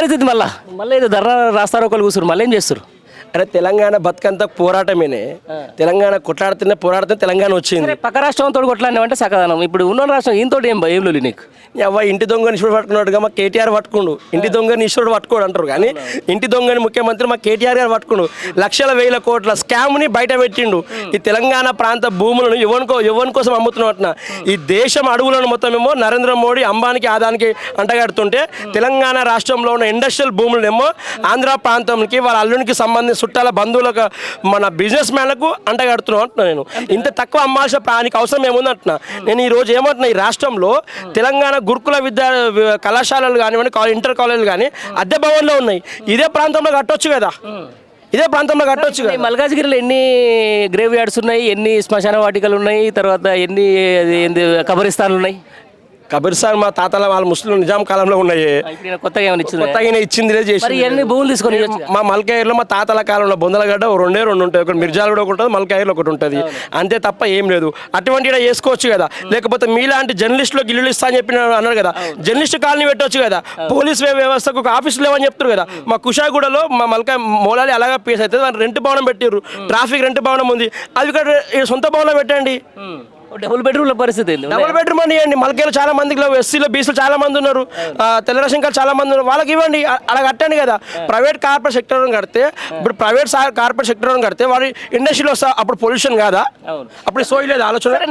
పరిస్థితి మళ్ళీ ఏదో ధర్నా రాస్తారు ఒకరు కూర్చున్నారు, మళ్ళీ ఏం చేస్తారు? అరే తెలంగాణ బతుకంతా పోరాటమేనే. తెలంగాణ కొట్లాడుతున్న పోరాడుతున్న తెలంగాణ వచ్చింది. పక్క రాష్ట్రంతో కొట్లాడినామంటే సకదానం. ఇప్పుడు ఉన్న రాష్ట్రం ఈయనతో ఏం లేదు నీకు. అవ్వ ఇంటి దొంగని ఈశ్వరుడు పట్టుకున్నాడుగా మా కేటీఆర్ పట్టుకుండు. ఇంటి దొంగని ఈశ్వరుడు పట్టుకోడు అంటారు కానీ ఇంటి దొంగని ముఖ్యమంత్రి మా కేటీఆర్ గారు పట్టుకుండు. లక్షల వేల కోట్ల స్కామ్ని బయట పెట్టిండు. ఈ తెలంగాణ ప్రాంత భూములను ఎవరి కోసం అమ్ముతున్నట్టున ఈ దేశం అడవులను మొత్తం ఏమో నరేంద్ర మోడీ అంబానికి ఆదానికి అంటగడుతుంటే తెలంగాణ రాష్ట్రంలో ఉన్న ఇండస్ట్రియల్ భూములనేమో ఆంధ్ర ప్రాంతానికి వాళ్ళ అల్లునికి సంబంధించిన చుట్టాల బంధువులకు మన బిజినెస్ మ్యాన్లకు అంటగడుతున్నాం అంటున్నా. నేను ఇంత తక్కువ అమ్మాల్సిన ప్రాణికి అవసరం ఏముంది అంటున్నా. నేను ఈరోజు ఏమంటున్నా, ఈ రాష్ట్రంలో తెలంగాణ గురుకుల కళాశాలలు కానివ్వండి, ఇంటర్ కాలేజీలు కానీ అద్దె భవన్లో ఉన్నాయి. ఇదే ప్రాంతంలో కట్టొచ్చు కదా, మల్కాజ్గిరిలో ఎన్ని గ్రేవ్ యార్డ్స్ ఉన్నాయి, ఎన్ని శ్మశాన వాటికలు ఉన్నాయి, తర్వాత ఎన్ని కబరిస్తాన్లు ఉన్నాయి? కబీర్సాన్ మా తాతల వాళ్ళ ముస్లిం నిజాం కాలంలో ఉన్నాయి. కొత్తగా ఇచ్చింది భూములు తీసుకొని మా మల్కాయిర్లో మా తాతల కాలంలో బొందలగడ్డ రెండు ఉంటాయి. ఒకటి మిర్జాలు కూడా ఒకటి ఉంటుంది, మల్కాయిర్లో ఒకటి ఉంటుంది. అంతే తప్ప ఏం లేదు. అటువంటి వేసుకోవచ్చు కదా. లేకపోతే మీలాంటి జర్నలిస్టులో గిల్లులు ఇస్తా అని చెప్పి అన్నారు కదా, జర్నలిస్ట్ కాలనీ పెట్టవచ్చు కదా. పోలీస్ వ్యవస్థకు ఒక ఆఫీస్ లేవని చెప్తారు కదా. మా కుషాగూడలో మా మల్కాయ మోలాలి అలాగా పీస్ అవుతుంది. వాళ్ళు రెంట్ భవనం పెట్టారు, ట్రాఫిక్ రెంట్ భవనం ఉంది. అది ఇక్కడ సొంత భవనం పెట్టండి. డబుల్ బెడ్రూమ్ల పరిస్థితి డబుల్ బెడ్రూమ్ అని ఇవ్వండి. మల్కేలు చాలా మందికి ఎస్సీలో బీసీలు చాలా మంది ఉన్నారు, తెల్ల రేషన్ కార్డు చాలా మంది ఉన్నారు, వాళ్ళకి ఇవ్వండి. అలా కట్టండి కదా. ప్రైవేట్ కార్పొరేట్ సెక్టర్ కడితే, ఇప్పుడు ప్రైవేట్ కార్పొరేట్ సెక్టర్ కడితే వాడి ఇండస్ట్రీలో వస్తా అప్పుడు పొల్యూషన్ కాదా? అప్పుడు సోయలేదు ఆలోచన.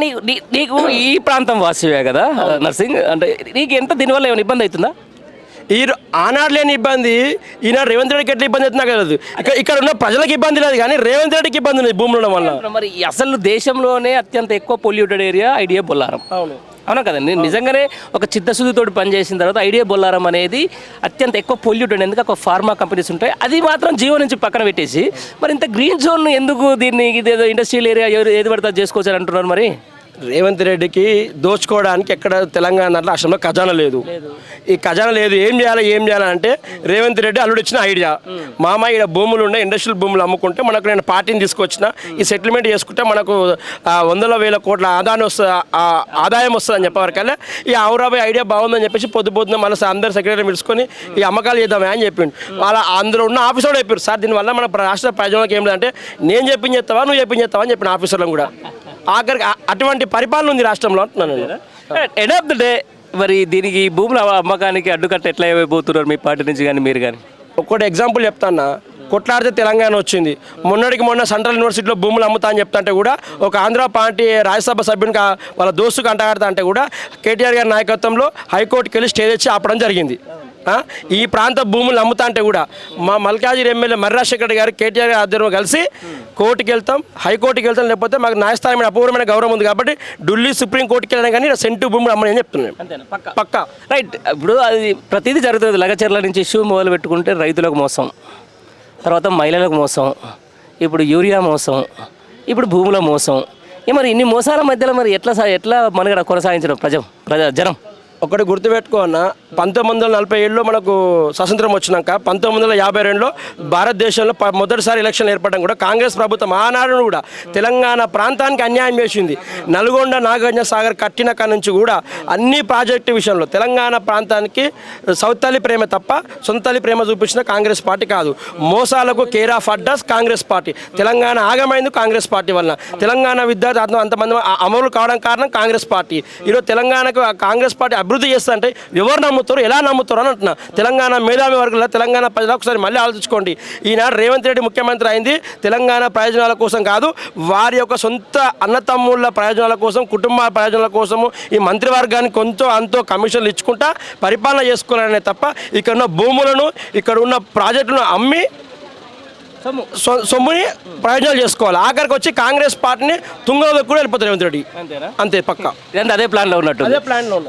నీకు ఈ ప్రాంతం వాసివే కదా నర్సింగ్, అంటే నీకు ఎంత దీనివల్ల ఏమైనా ఇబ్బంది అవుతుందా? ఈ ఆనాడు లేని ఇబ్బంది ఈనాడు రేవంత్ రెడ్డికి ఎట్లా ఇబ్బంది అవుతున్నా కదా. ఇక్కడ ఉన్న ప్రజలకు ఇబ్బంది లేదు కానీ రేవంత్ రెడ్డికి ఇబ్బంది ఉంది భూములు ఉండడం వల్ల. మరి అసలు దేశంలోనే అత్యంత ఎక్కువ పొల్యూటెడ్ ఏరియా ఐడియా బొల్లారం. అవునా కదండి? నిజంగానే ఒక చిత్తశుద్ధితోటి పనిచేసిన తర్వాత ఐడియా బొల్లారం అనేది అత్యంత ఎక్కువ పొల్యూటెడ్. ఎందుకు ఒక ఫార్మా కంపెనీస్ ఉంటాయి, అది మాత్రం జీవో నుంచి పక్కన పెట్టేసి మరి ఇంత గ్రీన్ జోన్ ఎందుకు దీన్ని ఇదేదో ఇండస్ట్రియల్ ఏరియా ఏది పడితే చేసుకోవచ్చు అంటున్నారు. మరి రేవంత్ రెడ్డికి దోచుకోవడానికి ఎక్కడ తెలంగాణ రాష్ట్రంలో ఖజానా లేదు. ఈ ఖజానా లేదు. ఏం చేయాలంటే రేవంత్ రెడ్డి అల్లుడు ఇచ్చిన ఐడియా, మామ ఇక్కడ భూములు ఉన్నాయి, ఇండస్ట్రియల్ భూములు అమ్ముకుంటే మనకు నేను పార్టీని తీసుకొచ్చిన ఈ సెటిల్మెంట్ చేసుకుంటే మనకు 100,000 కోట్ల ఆదాయం వస్తుంది అని చెప్పేవరకల్లా ఈ ఔరాబాయ్ ఐడియా బాగుందని చెప్పేసి పొద్దున మన అందరు సెక్రటరీ పిలుచుకొని ఈ అమ్మకాలు చేద్దామే అని చెప్పిండు. వాళ్ళ అందులో ఉన్న ఆఫీసర్లు చెప్పారు, సార్ దీనివల్ల మన రాష్ట్ర ప్రజలకు ఏం లేదంటే నేను చెప్పించేస్తావా నువ్వు చెప్పించేస్తావా అని చెప్పిన ఆఫీసర్లను కూడా. ఆఖరికి అటువంటి పరిపాలన ఉంది రాష్ట్రంలో అంటున్నాను నేను. ఎండ్ ఆఫ్ ద డే మరి దీనికి భూముల అమ్మకానికి అడ్డుకట్ట ఎట్లా అయిపోతున్నారు మీ పార్టీ నుంచి కానీ మీరు కానీ? ఒక్కటి ఎగ్జాంపుల్ చెప్తాన్నా, కొట్లాడితే తెలంగాణ వచ్చింది. మొన్న సెంట్రల్ యూనివర్సిటీలో భూములు అమ్ముతా అని చెప్తా అంటే కూడా ఒక ఆంధ్ర పార్టీ రాజ్యసభ సభ్యునికి వాళ్ళ దోస్తుకు అంటగాడతా అంటే కూడా కేటీఆర్ గారి నాయకత్వంలో హైకోర్టుకి వెళ్ళి స్టే తెచ్చి ఆపడం జరిగింది. ఈ ప్రాంత భూములు అమ్ముతా అంటే కూడా మా మల్కాజిగిరి ఎమ్మెల్యే మర్రి రాజశేఖర్ గారు కేటీఆర్ గారి ఆధ్వర్యంలో కలిసి కోర్టుకి వెళ్తాం, హైకోర్టుకి వెళ్తాం, లేకపోతే మాకు న్యాయస్థానమైన అపూర్వమైన గౌరవం ఉంది కాబట్టి ఢిల్లీ సుప్రీంకోర్టుకి వెళ్ళినా కానీ సెంటు భూములు అమ్మని అని చెప్తున్నాను. పక్కా రైట్. ఇప్పుడు అది ప్రతిదీ జరుగుతుంది. లగచర్ల నుంచి ఇష్యూ మొదలు పెట్టుకుంటే రైతులకు మోసం, తర్వాత మహిళలకు మోసం, ఇప్పుడు యూరియా మోసం, ఇప్పుడు భూముల మోసం. మరి ఇన్ని మోసాల మధ్యలో మరి ఎట్లా మనగడ కొనసాగించడం జనం? ఒకటి గుర్తుపెట్టుకో అన్న, 1947లో మనకు స్వతంత్రం వచ్చినాక 1952లో భారతదేశంలో మొదటిసారి ఎలక్షన్ ఏర్పడడం కూడా కాంగ్రెస్ ప్రభుత్వం ఆనాడు కూడా తెలంగాణ ప్రాంతానికి అన్యాయం చేసింది. నల్గొండ నాగార్జున సాగర్ కట్టిన కాడ నుంచి కూడా అన్ని ప్రాజెక్టు విషయంలో తెలంగాణ ప్రాంతానికి సౌతల్లి ప్రేమ తప్ప సొంతల్లి ప్రేమ చూపించిన కాంగ్రెస్ పార్టీ కాదు. మోసాలకు care of address Congress party. Telangana ఆగమైంది కాంగ్రెస్ పార్టీ వలన. తెలంగాణ విద్యార్థి అంతమంది అమలు కావడం కారణం కాంగ్రెస్ పార్టీ. ఈరోజు తెలంగాణకు కాంగ్రెస్ పార్టీ అభివృద్ధి చేస్తా అంటే ఎవరు నమ్ముతారు, ఎలా నమ్ముతారు అని అంటున్నా. తెలంగాణ మేధావి వర్గంలో తెలంగాణ ప్రజలకు ఒకసారి మళ్ళీ ఆలోచించుకోండి. ఈనాడు రేవంత్ రెడ్డి ముఖ్యమంత్రి అయింది తెలంగాణ ప్రయోజనాల కోసం కాదు, వారి యొక్క సొంత అన్నతమ్ముళ్ళ ప్రయోజనాల కోసం, కుటుంబ ప్రయోజనాల కోసము ఈ మంత్రివర్గానికి కొంచెం అంతో కమిషన్లు ఇచ్చుకుంటా పరిపాలన చేసుకోవాలనే తప్ప ఇక్కడ ఉన్న భూములను ఇక్కడ ఉన్న ప్రాజెక్టులను అమ్మి సొమ్ముని ప్రయోజనాలు చేసుకోవాలి. ఆఖరికి వచ్చి కాంగ్రెస్ పార్టీని తుంగలో కూడా వెళ్ళిపోతారు రేవంత్ రెడ్డి. అంతే పక్కా. అదే ప్లాన్లో ఉన్నట్టు. అదే ప్లాన్లో ఉన్నది.